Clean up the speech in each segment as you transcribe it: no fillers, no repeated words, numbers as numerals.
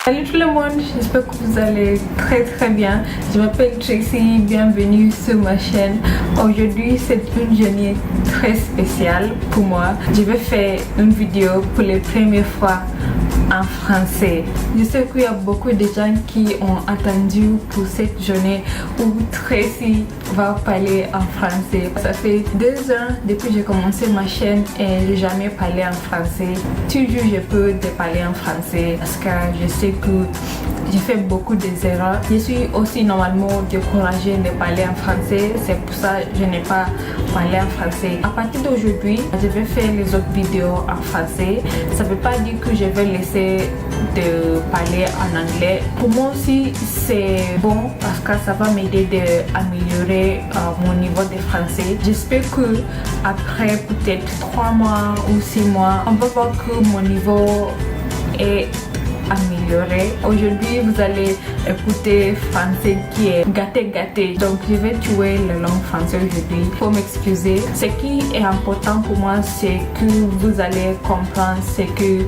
Salut tout le monde, j'espère que vous allez très bien. Je m'appelle Tracy, bienvenue sur ma chaîne. Aujourd'hui c'est une journée très spéciale pour moi. Je vais faire une vidéo pour les premières fois en français. Je sais qu'il y a beaucoup de gens qui ont attendu pour cette journée où Tracy va parler en français. Ça fait 2 ans depuis que j'ai commencé ma chaîne et je n'ai jamais parlé en français. Toujours je peux te parler en français parce que je sais que j'ai fait beaucoup d'erreurs. Je suis aussi normalement découragée de parler en français. C'est pour ça que je n'ai pas parlé en français. À partir d'aujourd'hui, je vais faire les autres vidéos en français. Ça ne veut pas dire que je vais laisser de parler en anglais. Pour moi aussi c'est bon parce que ça va m'aider d'améliorer mon niveau de français. J'espère que après peut-être 3 mois ou 6 mois, on va voir que mon niveau est amélioré. Aujourd'hui vous allez écouter français qui est gâté. Donc je vais tuer la langue française aujourd'hui. Faut m'excuser. Ce qui est important pour moi c'est que vous allez comprendre ce que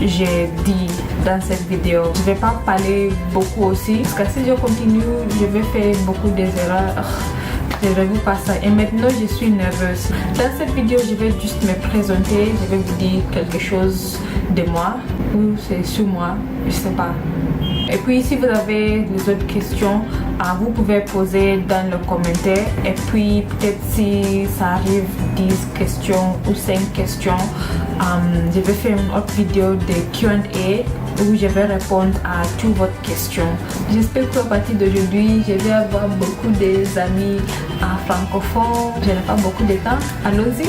j'ai dit dans cette vidéo. Je vais pas parler beaucoup aussi parce que si je continue je vais faire beaucoup d'erreurs. Je vais vous passer ça et maintenant je suis nerveuse. Dans cette vidéo je vais juste me présenter, je vais vous dire quelque chose de moi ou c'est sur moi, je sais pas. Et puis si vous avez des autres questions, vous pouvez poser dans le commentaire. Et puis peut-être si ça arrive 10 questions ou 5 questions, je vais faire une autre vidéo de Q&A où je vais répondre à toutes vos questions. J'espère qu'à partir d'aujourd'hui, je vais avoir beaucoup d'amis francophones. Je n'ai pas beaucoup de temps. Allons-y.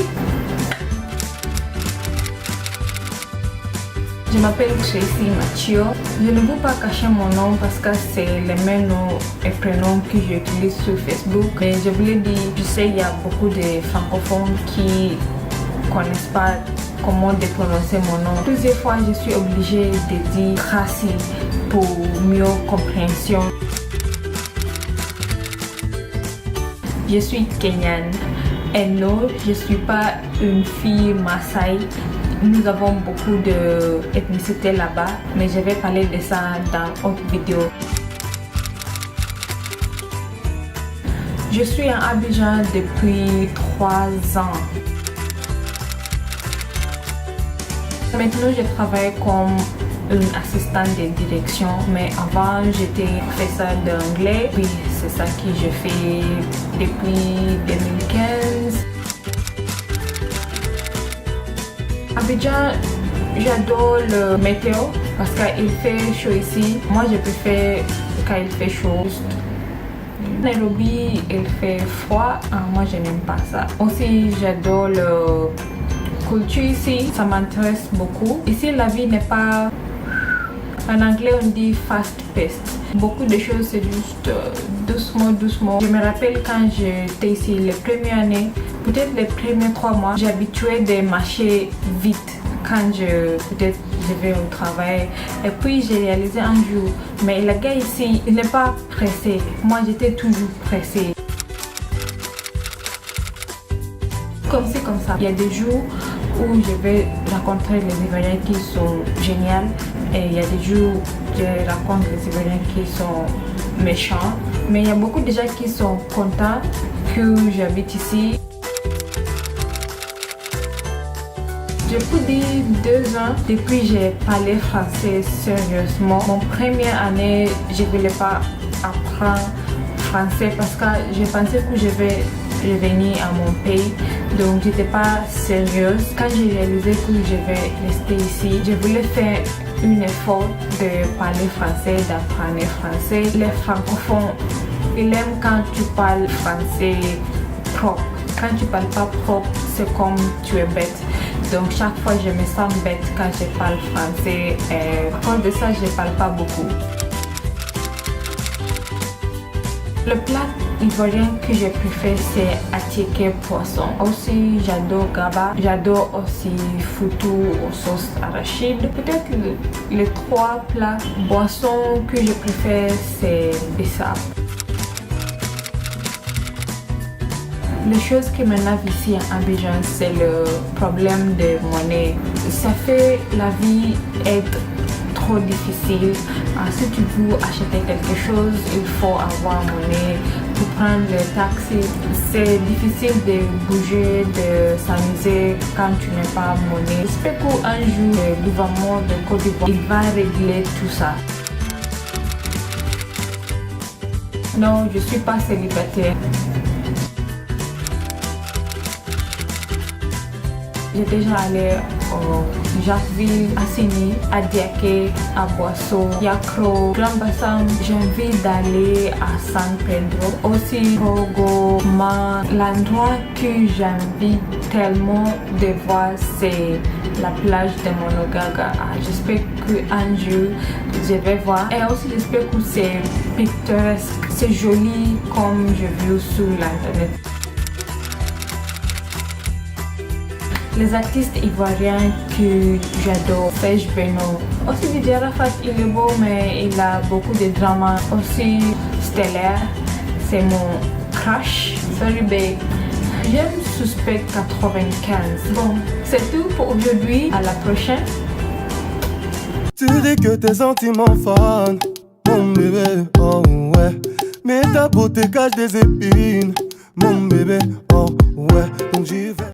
Je m'appelle Tracy Mathieu. Je ne veux pas cacher mon nom parce que c'est les mêmes noms et prénoms que j'utilise sur Facebook. Mais je voulais dire, je sais il y a beaucoup de francophones qui ne connaissent pas comment prononcer mon nom. Plusieurs fois je suis obligée de dire Tracy pour mieux compréhension. Je suis Kenyane et non, je ne suis pas une fille Maasai. Nous avons beaucoup d'ethnicité là-bas, mais je vais parler de ça dans autre vidéo. Je suis à Abidjan depuis 3 ans. Maintenant, je travaille comme une assistante de direction, mais avant, j'étais professeure d'anglais. Oui, c'est ça que je fais depuis 2015. Abidjan, j'adore le météo parce qu'il fait chaud ici. Moi, je préfère quand il fait chaud. Nairobi, il fait froid. Moi, je n'aime pas ça. Aussi, j'adore la culture ici. Ça m'intéresse beaucoup. Ici, la vie n'est pas... En anglais, on dit fast-paced. Beaucoup de choses, c'est juste doucement. Je me rappelle quand j'étais ici les premières années, peut-être les premiers 3 mois, j'habituais de marcher vite quand peut-être je vais au travail. Et puis j'ai réalisé un jour, mais le gars ici, il n'est pas pressé. Moi, j'étais toujours pressée. Comme ça. Il y a des jours où je vais rencontrer les Ivoiriens qui sont géniaux et il y a des jours où je rencontre les Ivoiriens qui sont méchants. Mais il y a beaucoup de gens qui sont contents que j'habite ici. Je peux dire 2 ans depuis que j'ai parlé français sérieusement. Mon première année, je ne voulais pas apprendre français parce que je pensais que je vais revenir à mon pays. Donc j'étais pas sérieuse. Quand j'ai réalisé que je vais rester ici, je voulais faire un effort de parler français, d'apprendre français. Les francophones, ils aiment quand tu parles français propre. Quand tu parles pas propre, c'est comme tu es bête. Donc chaque fois je me sens bête quand je parle français. Et à cause de ça, je parle pas beaucoup. Le plat ivoirien que je préfère c'est attiéké poisson. Aussi j'adore gaba, j'adore aussi foutou aux sauces arachide. Peut-être les 3 plats boissons que je préfère c'est bissap. La chose qui m'énerve ici à Abidjan c'est le problème de monnaie. Ça fait la vie être trop difficile. Si tu veux acheter quelque chose, il faut avoir monnaie pour prendre le taxi. C'est difficile de bouger, de s'amuser quand tu n'as pas monnaie. J'espère qu'un jour, le gouvernement de Côte d'Ivoire, il va régler tout ça. Non, je ne suis pas célibataire. J'ai déjà allé au Jacquesville, à Sini, à Diaké, à Boisseau, Yakro, Grand Bassam. J'ai envie d'aller à San Pedro, aussi Togo. L'endroit que j'ai envie tellement de voir, c'est la plage de Monogaga. J'espère qu'un jour je vais voir. Et aussi j'espère que c'est pittoresque, c'est joli comme j'ai vu sur l'internet. Les artistes ivoiriens que j'adore, Serge Beno. Aussi Didier Arafat, il est beau mais il a beaucoup de drama. Aussi Stellaire, c'est mon crush. Sorry babe. J'aime Suspect 95. Bon, c'est tout pour aujourd'hui. À la prochaine. Tu dis que tes sentiments fans, mon bébé, oh ouais. Mais ta beauté cache des épines, mon bébé, oh ouais. Donc j'y vais.